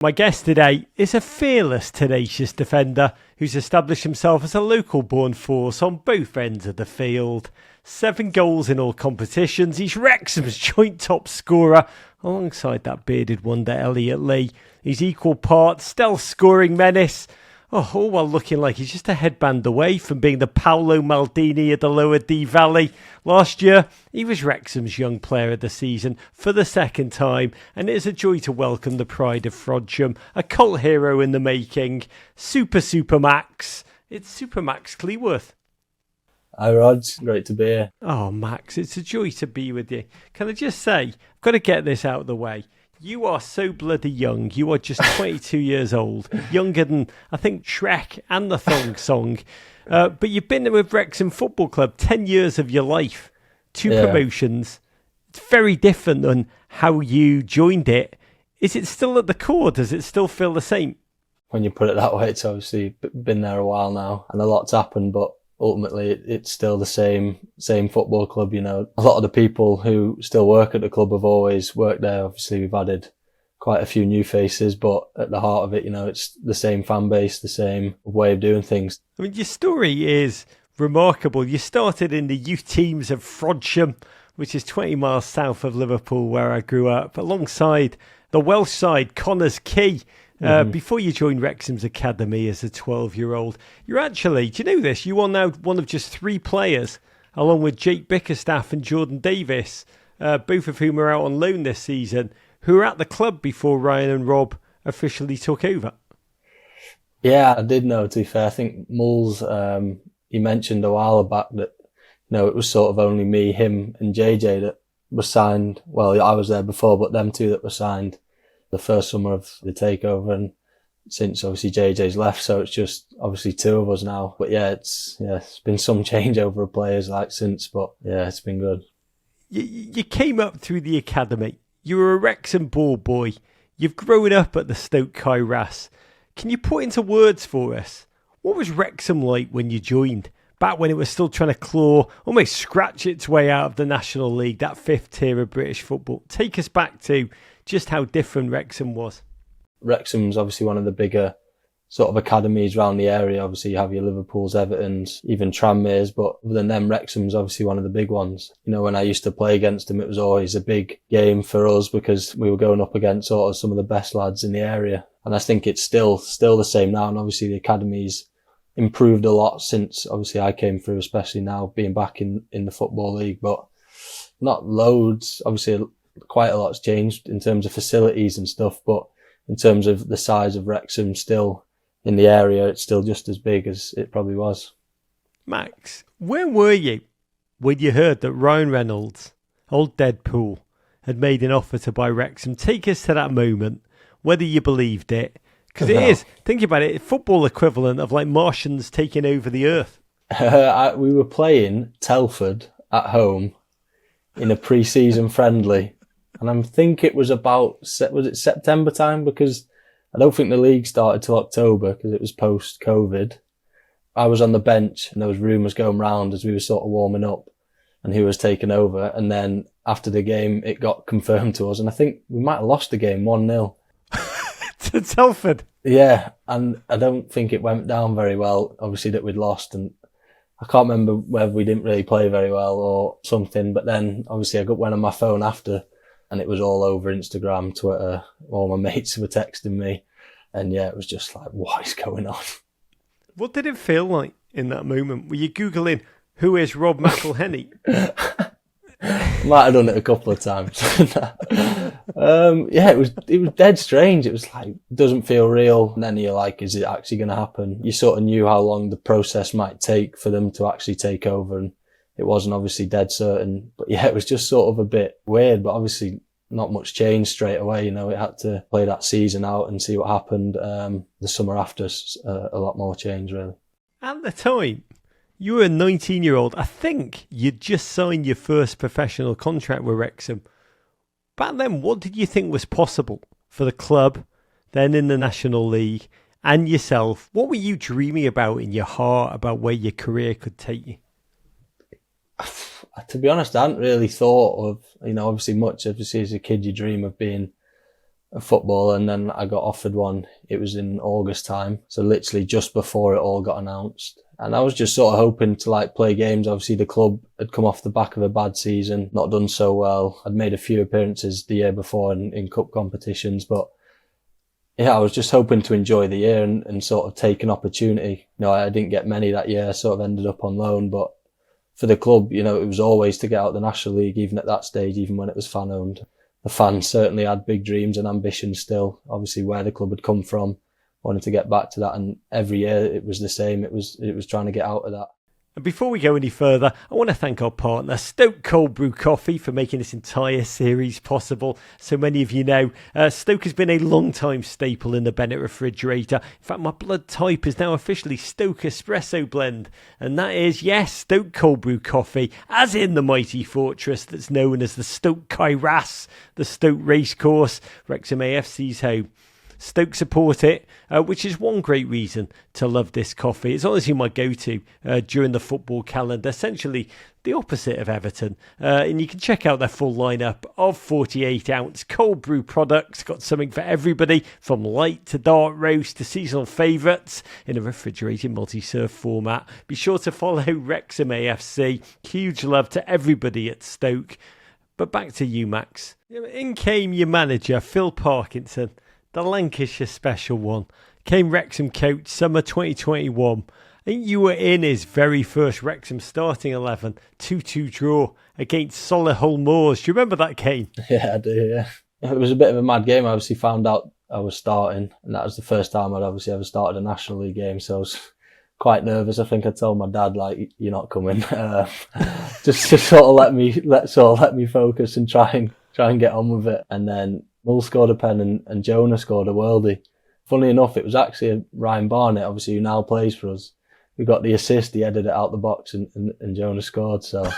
My guest today is a fearless, tenacious defender who's established himself as a local-born force on both ends of the field. 7 goals in all competitions. He's Wrexham's joint top scorer, alongside that bearded wonder Elliot Lee. He's equal parts stealth scoring menace. All while looking like he's just a headband away from being the Paolo Maldini of the Lower Dee Valley. Last year, he was Wrexham's Young Player of the Season for the second time, and it is a joy to welcome the pride of Frodsham, a cult hero in the making, Super Max. It's Super Max Cleworth. Hi Rod, great to be here. Oh Max, it's a joy to be with you. Can I just say, I've got to get this out of the way. You are so bloody young. You are just 22 years old. Younger than, I think, Shrek and the Thong Song. But you've been with Wrexham Football Club 10 years of your life. 2 promotions. It's very different than how you joined it. Is it still at the core? Does it still feel the same? When you put it that way, it's obviously been there a while now and a lot's happened, but ultimately it's still the same football club. You know, a lot of the people who still work at the club have always worked there. Obviously we've added quite a few new faces, but at the heart of it, you know, it's the same fan base, the same way of doing things. I mean, your story is remarkable. You started in the youth teams of Frodsham, which is 20 miles south of Liverpool, where I grew up, alongside the Welsh side, Connors Quay. Before you joined Wrexham's academy as a 12-year-old, you're actually, do you know this? You are now one of just 3 players, along with Jake Bickerstaff and Jordan Davis, both of whom are out on loan this season, who were at the club before Ryan and Rob officially took over. Yeah, I did know, to be fair. I think Mullins, he mentioned a while back that, you know, it was sort of only me, him and JJ that were signed. Well, I was there before, but them 2 that were signed the first summer of the takeover, and since obviously JJ's left, so it's just obviously 2 of us now. But it's been some change over of players like since, but yeah, it's been good. You came up through the academy. You were a Wrexham ballboy. You've grown up at the STōK Cold Brew Coffee. Can you put into words for us, what was Wrexham like when you joined? Back when it was still trying to claw, almost scratch its way out of the National League, that 5th tier of British football. Take us back to just how different Wrexham was. Wrexham's obviously one of the bigger sort of academies around the area. Obviously you have your Liverpools, Evertons, even Tranmere's, but other than them, Wrexham's obviously one of the big ones. You know, when I used to play against them, it was always a big game for us because we were going up against sort of some of the best lads in the area. And I think it's still the same now. And obviously the academy's improved a lot since obviously I came through, especially now being back in the Football League, but not loads. Obviously quite a lot's changed in terms of facilities and stuff, but in terms of the size of Wrexham still in the area, it's still just as big as it probably was. Max, where were you when you heard that Ryan Reynolds, old Deadpool, had made an offer to buy Wrexham? Take us to that moment, whether you believed it. Because it is, think about it, football equivalent of like Martians taking over the earth. We were playing Telford at home in a pre-season friendly. And I think it was about, was it September time? Because I don't think the league started till October because it was post-COVID. I was on the bench and there was rumours going round as we were sort of warming up and who was taking over. And then after the game, it got confirmed to us. And I think we might have lost the game 1-0. To Telford? Yeah, and I don't think it went down very well, obviously, that we'd lost. And I can't remember whether we didn't really play very well or something. But then, obviously, I went on my phone after and it was all over Instagram, Twitter. All my mates were texting me. And yeah, it was just like, what is going on? What did it feel like in that moment? Were you Googling, who is Rob McElhenney? Might have done it a couple of times. Yeah, it was dead strange. It was like, it doesn't feel real. And then you're like, is it actually going to happen? You sort of knew how long the process might take for them to actually take over. And it wasn't obviously dead certain. But yeah, it was just sort of a bit weird, but obviously not much change straight away. You know, it had to play that season out and see what happened. The summer after, a lot more change really. At the time, you were a 19-year-old. I think you'd just signed your first professional contract with Wrexham. Back then, what did you think was possible for the club, then in the National League, and yourself? What were you dreaming about in your heart about where your career could take you? To be honest, I hadn't really thought of, you know, obviously much. Obviously, as a kid, you dream of being of football, and then I got offered one. It was in August time, so literally just before it all got announced. And I was just sort of hoping to like play games. Obviously the club had come off the back of a bad season, not done so well. I'd made a few appearances the year before in cup competitions, but yeah, I was just hoping to enjoy the year and sort of take an opportunity. I didn't get many that year. I sort of ended up on loan, but for the club, it was always to get out the National League, even at that stage, even when it was fan owned. The fans certainly had big dreams and ambitions still, obviously where the club had come from, wanted to get back to that. And every year it was the same. It was trying to get out of that. And before we go any further, I want to thank our partner, STōK Cold Brew Coffee, for making this entire series possible. So many of you know, STōK has been a long-time staple in the Bennett refrigerator. In fact, my blood type is now officially STōK Espresso Blend. And that is, yes, STōK Cold Brew Coffee, as in the mighty fortress that's known as the STōK Kairas, the STōK Racecourse, Wrexham AFC's home. STōK support it, which is one great reason to love this coffee. It's honestly my go-to during the football calendar, essentially the opposite of Everton. And you can check out their full lineup of 48-ounce cold brew products. Got something for everybody, from light to dark roast to seasonal favourites in a refrigerated multi-serve format. Be sure to follow Wrexham AFC. Huge love to everybody at STōK. But back to you, Max. In came your manager, Phil Parkinson. The Lancashire special one. Came Wrexham coach summer 2021. I think you were in his very first Wrexham starting 11, 2-2 draw against Solihull Moors. Do you remember that game? Yeah, I do, yeah. It was a bit of a mad game. I obviously found out I was starting, and that was the first time I'd obviously ever started a National League game, so I was quite nervous. I think I told my dad, like, you're not coming. Just to sort of let me focus and try and get on with it. And then Mull scored a pen and Jonah scored a worldie. Funny enough, it was actually Ryan Barnett, obviously, who now plays for us. We got the assist, he headed it out the box and Jonah scored. So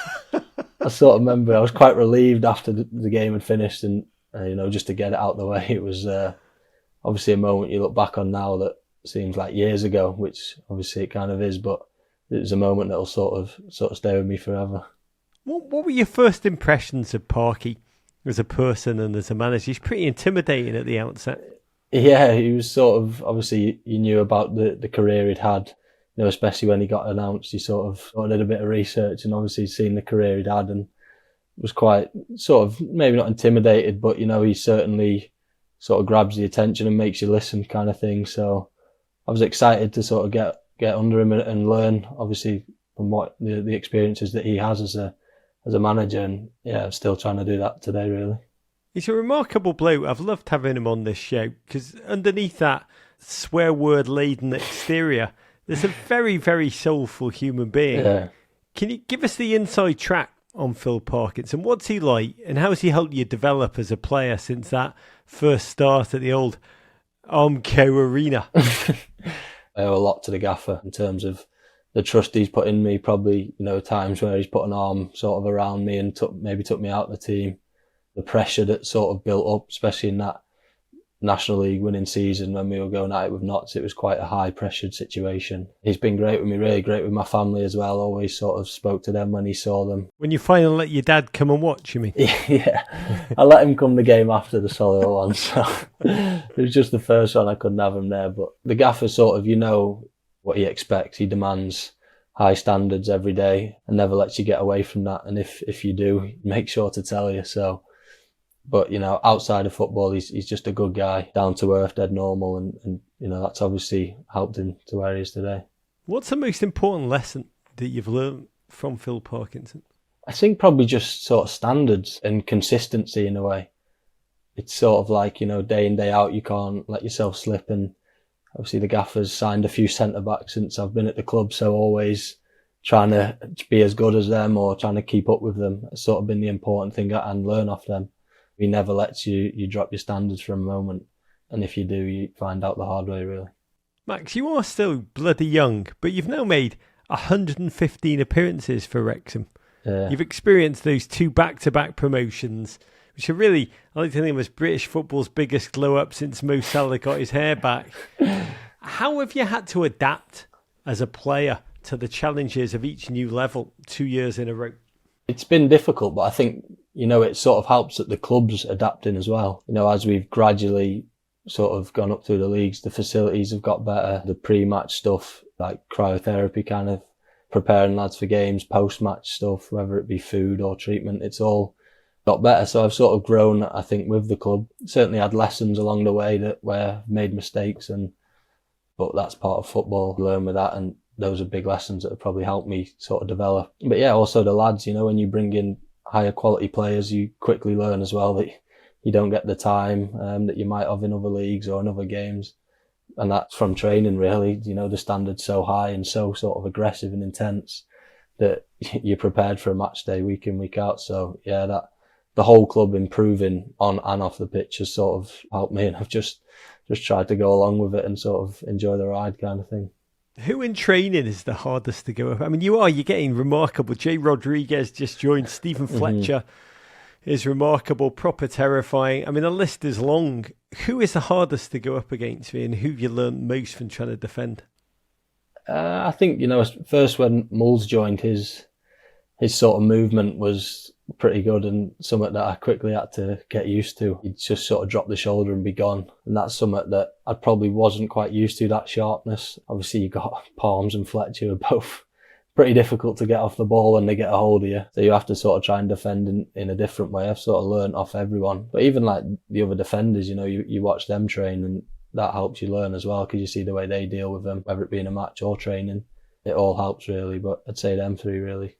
I sort of remember I was quite relieved after the game had finished and, just to get it out the way. It was obviously a moment you look back on now that seems like years ago, which obviously it kind of is, but it was a moment that'll sort of stay with me forever. What were your first impressions of Parky as a person and as a manager? He's pretty intimidating at the outset. Yeah, he was sort of, obviously you knew about the career he'd had, especially when he got announced. You sort of did a bit of research and obviously seen the career he'd had and was quite sort of, maybe not intimidated, but he certainly sort of grabs the attention and makes you listen kind of thing. So I was excited to sort of get under him and learn, obviously, from what the experiences that he has as a manager, and yeah, I'm still trying to do that today, really. He's a remarkable bloke. I've loved having him on this show because underneath that swear word laden exterior, there's a very, very soulful human being. Yeah. Can you give us the inside track on Phil Parkinson? What's he like, and how has he helped you develop as a player since that first start at the old Armco Arena? I owe a lot to the gaffer in terms of the trust he's put in me. Probably, times where he's put an arm sort of around me and took me out of the team. The pressure that sort of built up, especially in that National League winning season when we were going at it with Notts, it was quite a high pressured situation. He's been great with me, really great with my family as well. Always sort of spoke to them when he saw them. When you finally let your dad come and watch, you mean? Yeah, I let him come the game after the Solihull one, so it was just the first one. I couldn't have him there, but the gaffer sort of, what he expects. He demands high standards every day and never lets you get away from that. And if you do, make sure to tell you. So, but outside of football, he's just a good guy, down to earth, dead normal, and that's obviously helped him to where he is today. What's the most important lesson that you've learned from Phil Parkinson? I think probably just sort of standards and consistency in a way. It's sort of like, day in, day out, you can't let yourself slip. And obviously the gaffer's signed a few centre-backs since I've been at the club, so always trying to be as good as them or trying to keep up with them has sort of been the important thing and learn off them. He never lets you drop your standards for a moment, and if you do, you find out the hard way, really. Max, you are still bloody young, but you've now made 115 appearances for Wrexham. Yeah. You've experienced those 2 back-to-back promotions, which are really, I like to think, was British football's biggest glow-up since Mo Salah got his hair back. How have you had to adapt as a player to the challenges of each new level 2 years in a row? It's been difficult, but I think, it sort of helps that the club's adapting as well. As we've gradually sort of gone up through the leagues, the facilities have got better. The pre-match stuff, like cryotherapy, kind of preparing lads for games, post-match stuff, whether it be food or treatment, it's all got better. So I've sort of grown, I think, with the club. Certainly had lessons along the way where I've made mistakes, but that's part of football. Learn with that, and those are big lessons that have probably helped me sort of develop. But yeah, also the lads, when you bring in higher quality players, you quickly learn as well that you don't get the time that you might have in other leagues or in other games. And that's from training, really. The standard's so high and so sort of aggressive and intense that you're prepared for a match day week in, week out. So yeah, that the whole club improving on and off the pitch has sort of helped me, and I've just tried to go along with it and sort of enjoy the ride kind of thing. Who in training is the hardest to go up? I mean, you're getting remarkable. Jay Rodriguez just joined. Stephen Fletcher is remarkable, proper terrifying. I mean, the list is long. Who is the hardest to go up against, and who have you learned most from trying to defend? I think, first when Mullins joined, his sort of movement was pretty good and something that I quickly had to get used to. He'd just sort of drop the shoulder and be gone. And that's something that I probably wasn't quite used to, that sharpness. Obviously, you got Palms and Fletcher who are both pretty difficult to get off the ball when they get a hold of you. So you have to sort of try and defend in a different way. I've sort of learned off everyone. But even like the other defenders, you watch them train, and that helps you learn as well, because you see the way they deal with them, whether it be in a match or training. It all helps really, but I'd say them three really.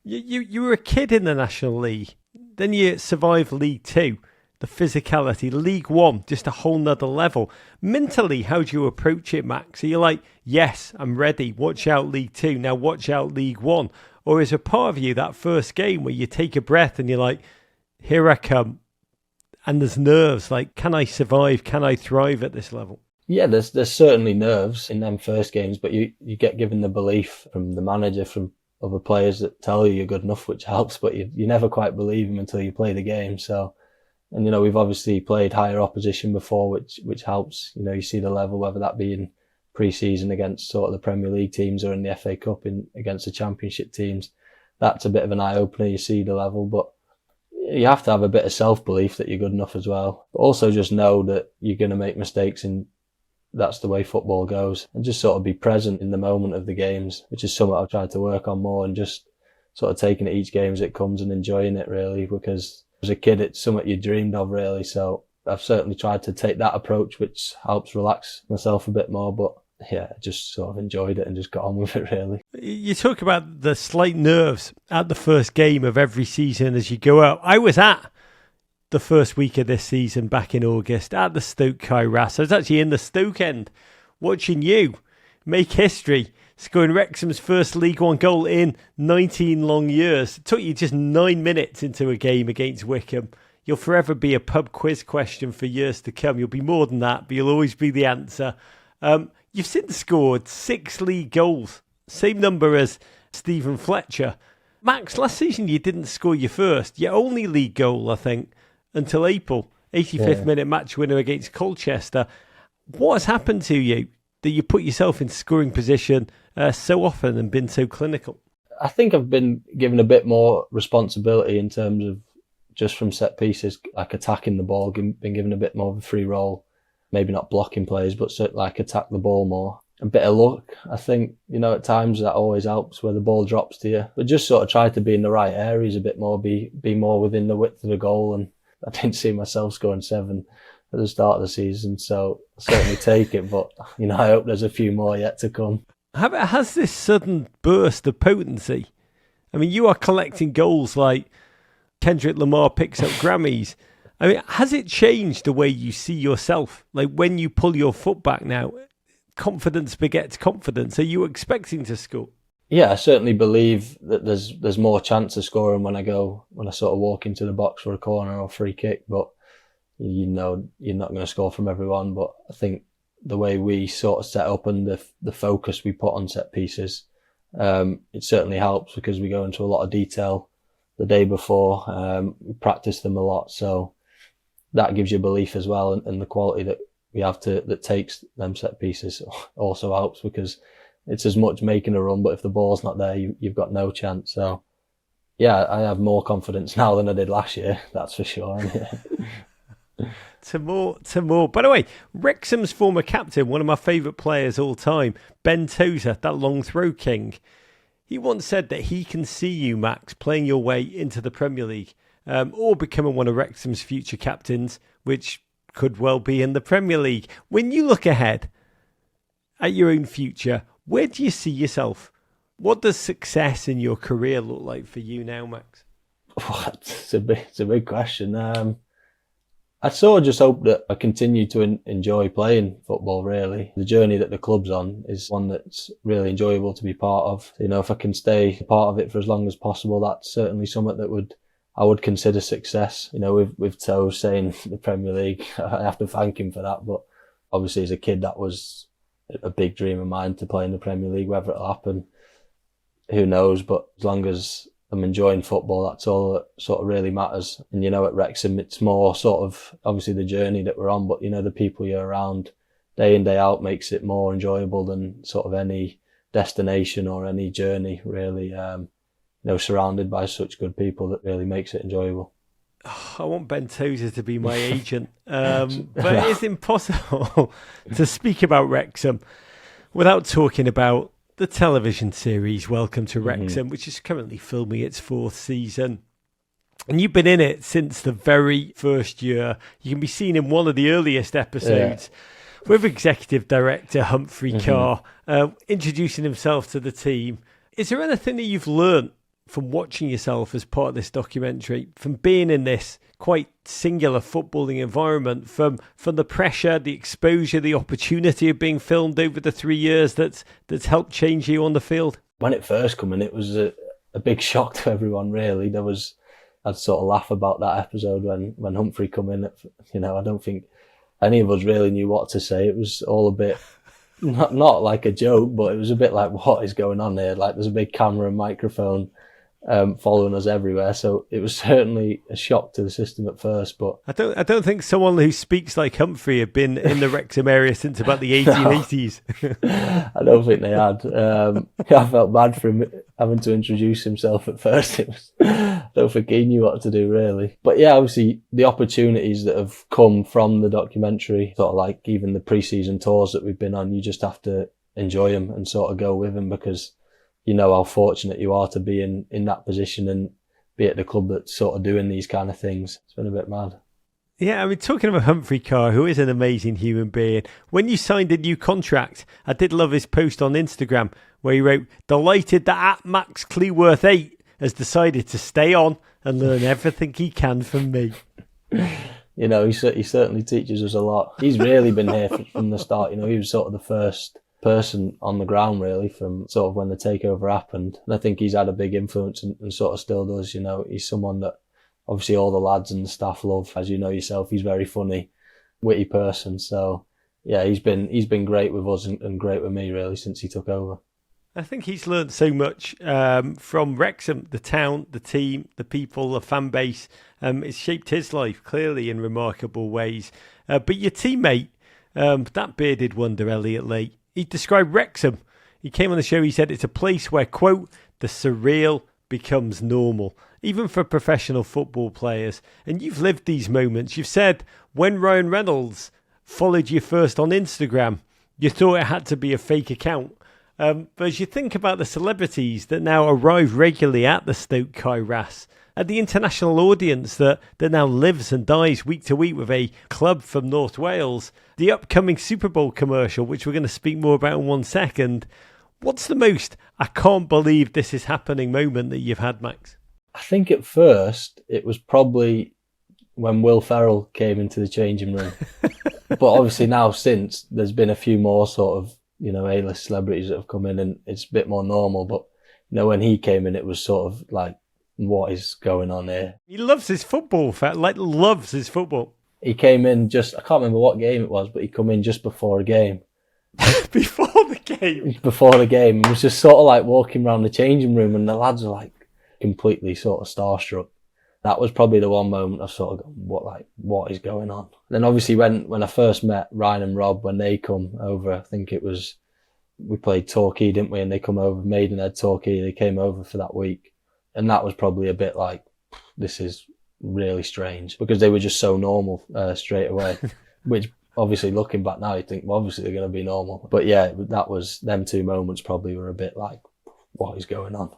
You were a kid in the National League, then you survived League Two, the physicality, League One, just a whole nother level. Mentally, how do you approach it, Max? Are you like, yes, I'm ready, watch out League Two, now watch out League One? Or is a part of you that first game where you take a breath and you're like, here I come, and there's nerves, like, can I survive, can I thrive at this level? Yeah, there's certainly nerves in them first games, but you get given the belief from the manager, from other players that tell you you're good enough, which helps, but you never quite believe them until you play the game. So, and we've obviously played higher opposition before, which helps. You see the level, whether that be in pre-season against sort of the Premier League teams or in the FA Cup against the Championship teams. That's a bit of an eye-opener, you see the level, but you have to have a bit of self-belief that you're good enough as well. But also just know that you're going to make mistakes, and that's the way football goes, and just sort of be present in the moment of the games, which is something I've tried to work on more, and just sort of taking it each game as it comes and enjoying it really, because as a kid it's something you dreamed of really. So I've certainly tried to take that approach, which helps relax myself a bit more, but yeah, I just sort of enjoyed it and just got on with it really. You talk about the slight nerves at the first game of every season as you go out. I was at the first week of this season back in August at the STōK Kairas. I was actually in the Stoke end watching you make history, scoring Wrexham's first League One goal in 19 long years. It took you just 9 minutes into a game against Wycombe. You'll forever be a pub quiz question for years to come. You'll be more than that, but you'll always be the answer. You've since scored 6 league goals, same number as Stephen Fletcher. Max, last season you didn't score your first, your only league goal, I think, until April, 85th minute match winner against Colchester. What has happened to you that you put yourself in scoring position so often and been so clinical? I think I've been given a bit more responsibility in terms of just from set pieces, like attacking the ball, been given a bit more of a free role, maybe not blocking players, but like attack the ball more. A bit of luck, I think, at times that always helps where the ball drops to you, but just sort of try to be in the right areas a bit more, be more within the width of the goal. And I didn't see myself scoring 7 at the start of the season, so I'll certainly take it, but I hope there's a few more yet to come. Has this sudden burst of potency, I mean, you are collecting goals like Kendrick Lamar picks up Grammys. I mean, has it changed the way you see yourself? Like when you pull your foot back now, confidence begets confidence. Are you expecting to score? Yeah, I certainly believe that there's more chance of scoring when I sort of walk into the box for a corner or free kick, but you're not going to score from everyone. But I think the way we sort of set up and the focus we put on set pieces, it certainly helps because we go into a lot of detail the day before. We practice them a lot, so that gives you belief as well, and the quality that we have that takes them set pieces also helps, because it's as much making a run, but if the ball's not there, you've got no chance. So Yeah, I have more confidence now than I did last year, that's for sure. To more. By the way, Wrexham's former captain, one of my favourite players all time, Ben Tozer, that long throw king, he once said that he can see you, Max, playing your way into the Premier League, or becoming one of Wrexham's future captains, which could well be in the Premier League. When you look ahead at your own future, where do you see yourself? What does success in your career look like for you now, Max? It's a big question. I sort of just hope that I continue to enjoy playing football, really. The journey that the club's on is one that's really enjoyable to be part of. You know, if I can stay part of it for as long as possible, that's certainly something that I would consider success. You know, with Toe saying the Premier League, I have to thank him for that. But obviously as a kid, that was a big dream of mine to play in the Premier League, whether it'll happen, who knows. But as long as I'm enjoying football, that's all that sort of really matters. And, you know, at Wrexham, it's more sort of obviously the journey that we're on, but, you know, the people you're around day in, day out makes it more enjoyable than sort of any destination or any journey, really. You know, surrounded by such good people, that really makes it enjoyable. I want Ben Tozer to be my agent, but it is impossible to speak about Wrexham without talking about the television series Welcome to Wrexham, which is currently filming its 4th season. And you've been in it since the very first year. You can be seen in one of the earliest episodes with executive director Humphrey Carr introducing himself to the team. Is there anything that you've learnt from watching yourself as part of this documentary, from being in this quite singular footballing environment, from the pressure, the exposure, the opportunity of being filmed over the 3 years that's helped change you on the field? When it first came in, it was a big shock to everyone, really. I'd sort of laugh about that episode when Humphrey come in. You know, I don't think any of us really knew what to say. It was all a bit, not like a joke, but it was a bit like, what is going on here? Like, there's a big camera and microphone following us everywhere, so it was certainly a shock to the system at first. But I don't think someone who speaks like Humphrey had been in the Wrexham area since about the 1880s. I don't think they had. I felt bad for him having to introduce himself at first. I don't think he knew what to do, really. But yeah, obviously the opportunities that have come from the documentary, sort of like even the pre-season tours that we've been on, you just have to enjoy them and sort of go with them, because you know how fortunate you are to be in that position and be at the club that's sort of doing these kind of things. It's been a bit mad. Yeah, I mean, talking about Humphrey Carr, who is an amazing human being, when you signed a new contract, I did love his post on Instagram where he wrote, "Delighted that at Max Cleworth 8 has decided to stay on and learn everything he can from me." You know, he certainly teaches us a lot. He's really been here from the start. You know, he was sort of the first person on the ground, really, from sort of when the takeover happened. And I think he's had a big influence and sort of still does. You know, he's someone that obviously all the lads and the staff love. As you know yourself, he's a very funny, witty person. So yeah, he's been great with us and great with me, really, since he took over. I think he's learned so much from Wrexham, the town, the team, the people, the fan base. It's shaped his life clearly in remarkable ways. But your teammate, that bearded wonder, Elliot Lake, he described Wrexham. He came on the show, he said it's a place where, quote, the surreal becomes normal, even for professional football players. And you've lived these moments. You've said when Ryan Reynolds followed you first on Instagram, you thought it had to be a fake account. But as you think about the celebrities that now arrive regularly at the STōK Kairas, at the international audience that now lives and dies week to week with a club from North Wales, the upcoming Super Bowl commercial, which we're going to speak more about in 1 second, what's the most "I can't believe this is happening" moment that you've had, Max? I think at first it was probably when Will Ferrell came into the changing room. But obviously now since, there's been a few more sort of, you know, A-list celebrities that have come in and it's a bit more normal. But, you know, when he came in, it was sort of like, what is going on here? He loves his football, loves his football. He came in I can't remember what game it was, but he come in just before a game. Before the game? Before the game. And was just sort of like walking around the changing room and the lads were like completely sort of starstruck. That was probably the one moment I sort of go, what is going on? Then obviously when I first met Ryan and Rob, when they come over, I think it was, we played Torquay, didn't we? And they come over, Maidenhead, Torquay, they came over for that week. And that was probably a bit like, this is really strange, because they were just so normal straight away, which obviously looking back now, you think, well, obviously they're going to be normal. But yeah, that was, them two moments probably were a bit like, what is going on?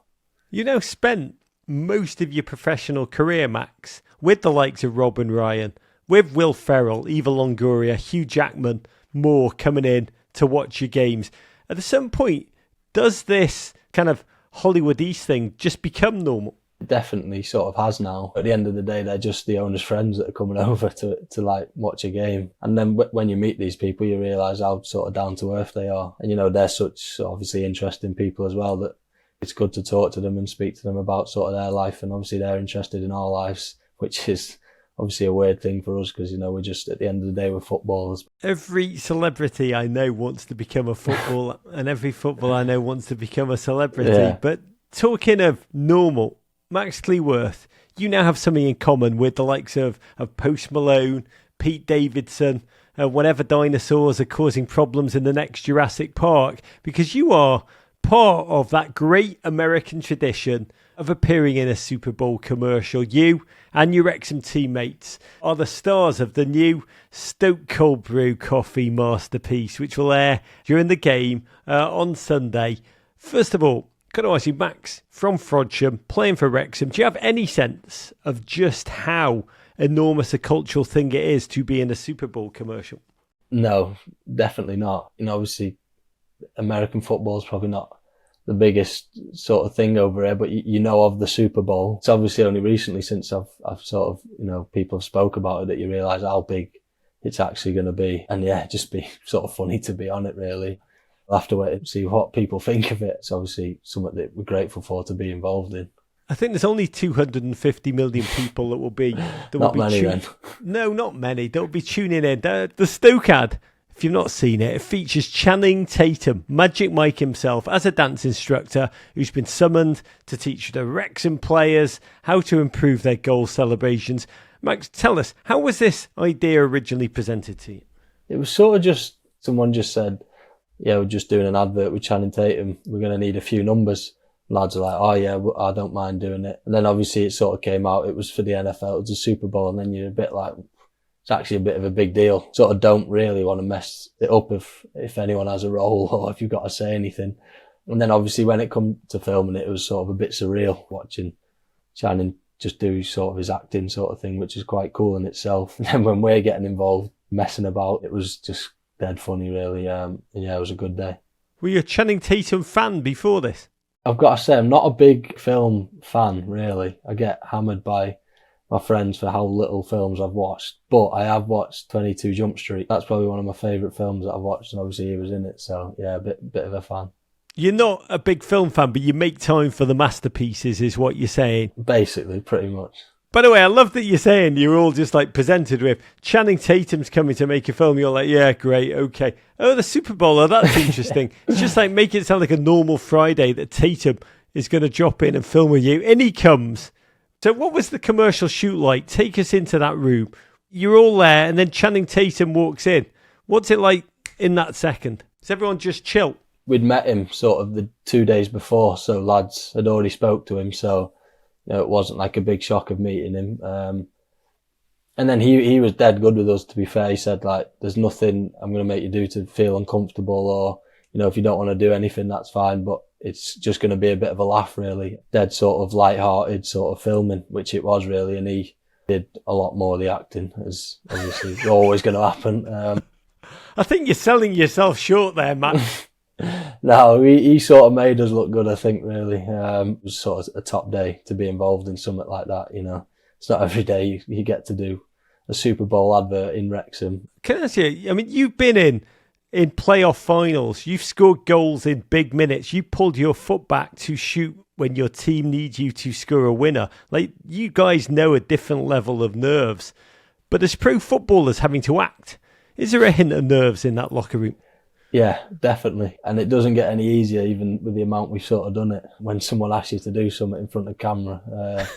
You know, spent most of your professional career, Max, with the likes of Rob and Ryan, with Will Ferrell, Eva Longoria, Hugh Jackman, more coming in to watch your games. At a certain point, does this kind of Hollywood East thing just become normal? It definitely sort of has now. At the end of the day, they're just the owner's friends that are coming over to like watch a game. And then when you meet these people, you realise how sort of down to earth they are. And, you know, they're such obviously interesting people as well, that it's good to talk to them and speak to them about sort of their life. And obviously they're interested in our lives, which is obviously a weird thing for us, because, you know, we're just, at the end of the day, we're footballers. Every celebrity I know wants to become a footballer, and every footballer I know wants to become a celebrity. Yeah. But talking of normal, Max Cleworth, you now have something in common with the likes of Post Malone, Pete Davidson, whatever dinosaurs are causing problems in the next Jurassic Park, because you are part of that great American tradition of appearing in a Super Bowl commercial. You and your Wrexham teammates are the stars of the new STōK Cold Brew Coffee masterpiece, which will air during the game on Sunday. First of all, got to ask you, Max, from Frodsham, playing for Wrexham, do you have any sense of just how enormous a cultural thing it is to be in a Super Bowl commercial? No, definitely not. You know, obviously, American football is probably not the biggest sort of thing over here, but you know of the Super Bowl. It's obviously only recently, since I've sort of, you know, people have spoke about it, that you realise how big it's actually going to be. And yeah, just be sort of funny to be on it, really. I'll have to wait and see what people think of it. It's obviously something that we're grateful for to be involved in. I think there's only 250 million people that will be... Not many then. No, not many. That will be tuning in. The STōK ad, if you've not seen it, it features Channing Tatum, Magic Mike himself, as a dance instructor who's been summoned to teach the Wrexham players how to improve their goal celebrations. Max, tell us, how was this idea originally presented to you? It was sort of just, someone just said, yeah, we're just doing an advert with Channing Tatum. We're going to need a few numbers. Lads are like, oh yeah, I don't mind doing it. And then obviously it sort of came out, it was for the NFL, it was the Super Bowl. And then you're a bit like, it's actually a bit of a big deal. Sort of don't really want to mess it up if anyone has a role or if you've got to say anything. And then obviously when it come to filming it was sort of a bit surreal watching Channing just do sort of his acting sort of thing, which is quite cool in itself. And then when we're getting involved, messing about, it was just dead funny, really. Yeah, it was a good day. Were you a Channing Tatum fan before this? I've got to say, I'm not a big film fan, really. I get hammered by my friends for how little films I've watched, but I have watched 22 Jump Street. That's probably one of my favourite films that I've watched, and obviously he was in it, so yeah, a bit of a fan. You're not a big film fan, but you make time for the masterpieces, is what you're saying. Basically, pretty much. By the way, I love that you're saying you're all just like presented with Channing Tatum's coming to make a film. You're like, yeah, great, okay. Oh, the Super Bowl, that's interesting. It's just like make it sound like a normal Friday that Tatum is going to drop in and film with you. And he comes. So what was the commercial shoot like? Take us into that room. You're all there and then Channing Tatum walks in. What's it like in that second? Is everyone just chill? We'd met him sort of the 2 days before, so lads had already spoke to him, so you know, it wasn't like a big shock of meeting him. And then he was dead good with us, to be fair. He said, like, there's nothing I'm going to make you do to feel uncomfortable, or, you know, if you don't want to do anything, that's fine, but it's just going to be a bit of a laugh, really. Dead sort of light-hearted sort of filming, which it was, really, and he did a lot more of the acting, as obviously always going to happen. I think you're selling yourself short there, Matt. No, he sort of made us look good, I think, really. It was sort of a top day to be involved in something like that, you know. It's not every day you get to do a Super Bowl advert in Wrexham. Can I ask you, I mean, you've been in playoff finals, you've scored goals in big minutes, you pulled your foot back to shoot when your team needs you to score a winner. Like, you guys know a different level of nerves. But as pro footballers having to act, is there a hint of nerves in that locker room? Yeah, definitely. And it doesn't get any easier, even with the amount we've sort of done it. When someone asks you to do something in front of camera,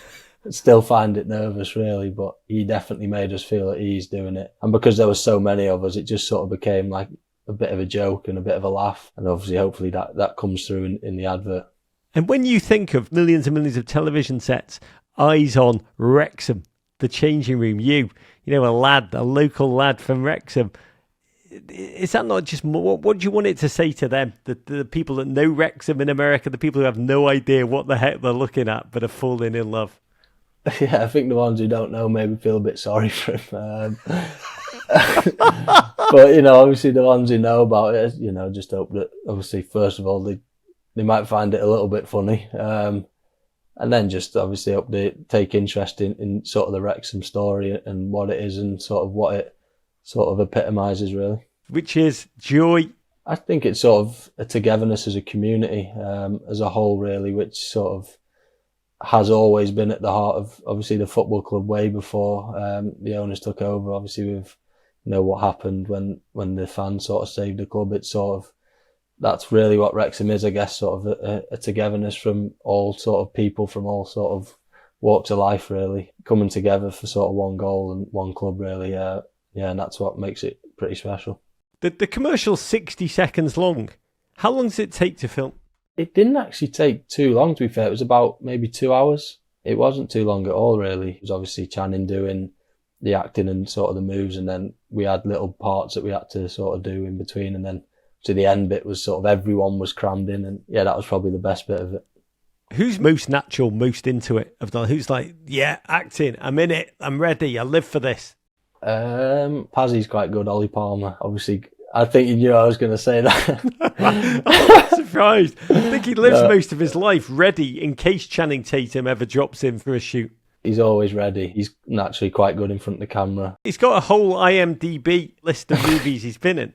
still find it nervous, really. But he definitely made us feel at ease doing it. And because there were so many of us, it just sort of became like a bit of a joke and a bit of a laugh. And obviously, hopefully that comes through in the advert. And when you think of millions and millions of television sets, eyes on Wrexham, the changing room, you know, a local lad from Wrexham, is that not just more? What do you want it to say to them? The people that know Wrexham in America, the people who have no idea what the heck they're looking at, but are falling in love? Yeah, I think the ones who don't know maybe feel a bit sorry for him. But, you know, obviously the ones who know about it, you know, just hope that, obviously, first of all, they might find it a little bit funny. And then just obviously hope they take interest in sort of the Wrexham story and what it is and sort of what it sort of epitomises, really. Which is joy. I think it's sort of a togetherness as a community, as a whole, really, which sort of has always been at the heart of, obviously, the football club way before the owners took over. Obviously, with, you know, what happened when the fans sort of saved the club. It's sort of, that's really what Wrexham is, I guess, sort of a togetherness from all sort of people from all sort of walks of life, really, coming together for sort of one goal and one club, really. Yeah, and that's what makes it pretty special. The commercial's 60 seconds long. How long does it take to film? It didn't actually take too long, to be fair. It was about maybe 2 hours. It wasn't too long at all, really. It was obviously Channing doing the acting and sort of the moves, and then we had little parts that we had to sort of do in between, and then to the end bit was sort of everyone was crammed in, and yeah, that was probably the best bit of it. Who's most natural, most into it? Who's like, yeah, acting, I'm in it, I'm ready, I live for this? Pazzy's quite good, Ollie Palmer. Obviously, I think you knew I was going to say that. I'm surprised. I think he lives most of his life ready in case Channing Tatum ever drops in for a shoot. He's always ready. He's naturally quite good in front of the camera. He's got a whole IMDb list of movies he's been in.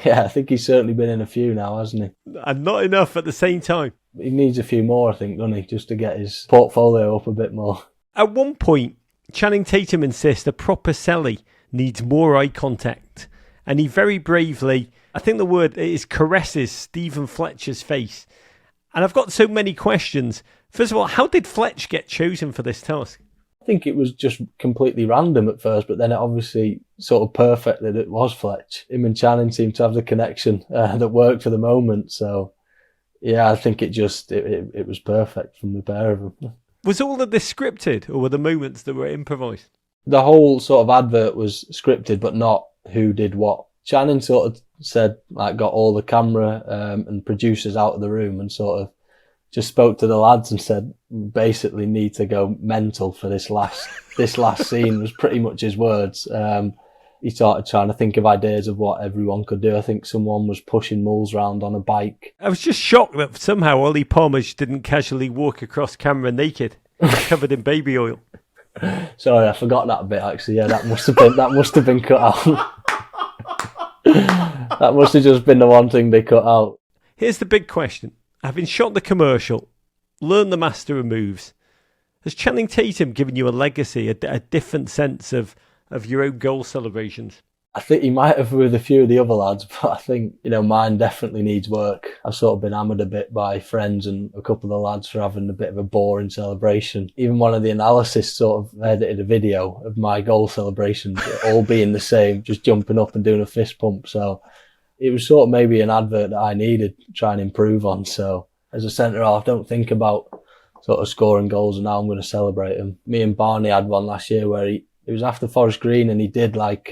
Yeah, I think he's certainly been in a few now, hasn't he? And not enough at the same time. He needs a few more, I think, doesn't he? Just to get his portfolio up a bit more. At one point, Channing Tatum insists a proper celly needs more eye contact. And he very bravely, I think the word is, caresses Stephen Fletcher's face. And I've got so many questions. First of all, how did Fletch get chosen for this task? I think it was just completely random at first, but then it obviously sort of perfect that it was Fletch. Him and Channing seemed to have the connection that worked for the moment. So, yeah, I think it was perfect from the pair of them. Was all of this scripted, or were there moments that were improvised? The whole sort of advert was scripted, but not who did what. Channing sort of said, like, got all the camera and producers out of the room and sort of just spoke to the lads and said, basically need to go mental for this last scene, was pretty much his words. He started trying to think of ideas of what everyone could do. I think someone was pushing Mullins around on a bike. I was just shocked that somehow Ollie Palmer just didn't casually walk across camera naked, covered in baby oil. Sorry, I forgot that bit actually. Yeah, that must have been cut out. That must have just been the one thing they cut out. Here's the big question. Having shot the commercial, learned the master of moves, has Channing Tatum given you a legacy, a different sense of your own goal celebrations? I think he might have with a few of the other lads, but I think, you know, mine definitely needs work. I've sort of been hammered a bit by friends and a couple of the lads for having a bit of a boring celebration. Even one of the analysts sort of edited a video of my goal celebrations, all being the same, just jumping up and doing a fist pump. So it was sort of maybe an advert that I needed to try and improve on. So as a centre-half, don't think about sort of scoring goals and how I'm going to celebrate them. Me and Barney had one last year where it was after Forest Green and he did like...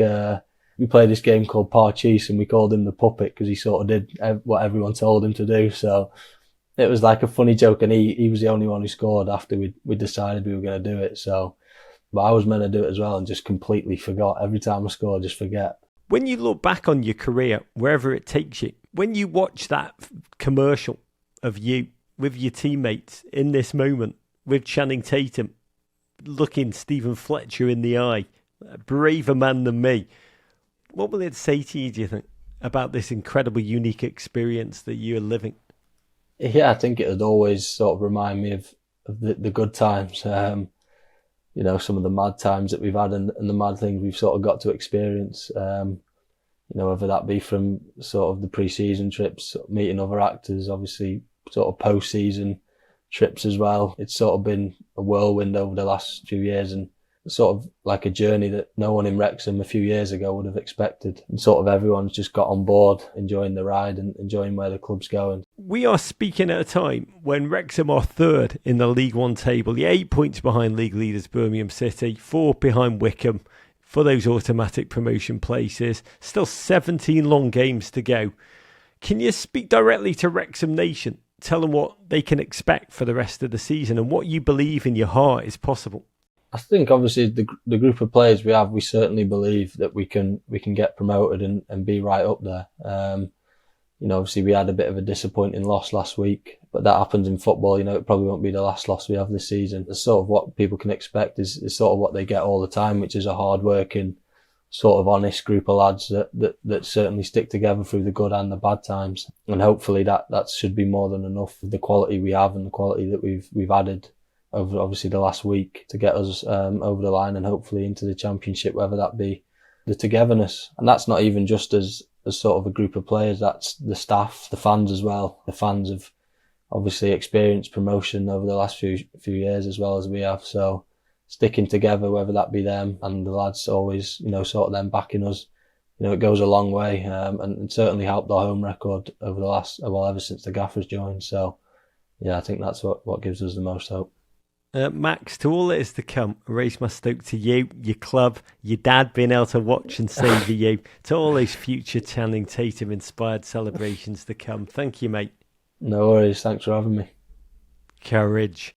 we played this game called Parcheesi and we called him the puppet because he sort of did what everyone told him to do. So it was like a funny joke, and he was the only one who scored after we decided we were going to do it. So, but I was meant to do it as well and just completely forgot. Every time I score, I just forget. When you look back on your career, wherever it takes you, when you watch that commercial of you with your teammates in this moment, with Channing Tatum, looking Stephen Fletcher in the eye, a braver man than me, what will it say to you, do you think, about this incredible, unique experience that you're living? Yeah, I think it would always sort of remind me of the good times. You know, some of the mad times that we've had and the mad things we've sort of got to experience. You know, whether that be from sort of the pre-season trips, meeting other actors, obviously sort of post-season trips as well. It's sort of been a whirlwind over the last few years and sort of like a journey that no one in Wrexham a few years ago would have expected. And sort of everyone's just got on board, enjoying the ride and enjoying where the club's going. We are speaking at a time when Wrexham are third in the League One table. You're 8 points behind league leaders Birmingham City, 4 behind Wycombe for those automatic promotion places. Still 17 long games to go. Can you speak directly to Wrexham Nation? Tell them what they can expect for the rest of the season and what you believe in your heart is possible. I think obviously the group of players we have, we certainly believe that we can get promoted and be right up there. Obviously we had a bit of a disappointing loss last week, but that happens in football. It probably won't be the last loss we have this season. It's sort of what people can expect is sort of what they get all the time, which is a hard-working, sort of honest group of lads that certainly stick together through the good and the bad times. And hopefully that should be more than enough of the quality we have and the quality that we've added over obviously the last week to get us over the line and hopefully into the Championship, whether that be the togetherness. And that's not even just as sort of a group of players, that's the staff, the fans as well. The fans have obviously experienced promotion over the last few years as well as we have. So sticking together, whether that be them and the lads always, sort of them backing us, it goes a long way, and certainly helped our home record over the last, ever since the Gaffers joined. So yeah, I think that's what gives us the most hope. Max, to all that is to come, I raise my stoke to you, your club, your dad being able to watch and savour you, to all those future Channing Tatum inspired celebrations to come. Thank you, mate. No worries. Thanks for having me. Courage.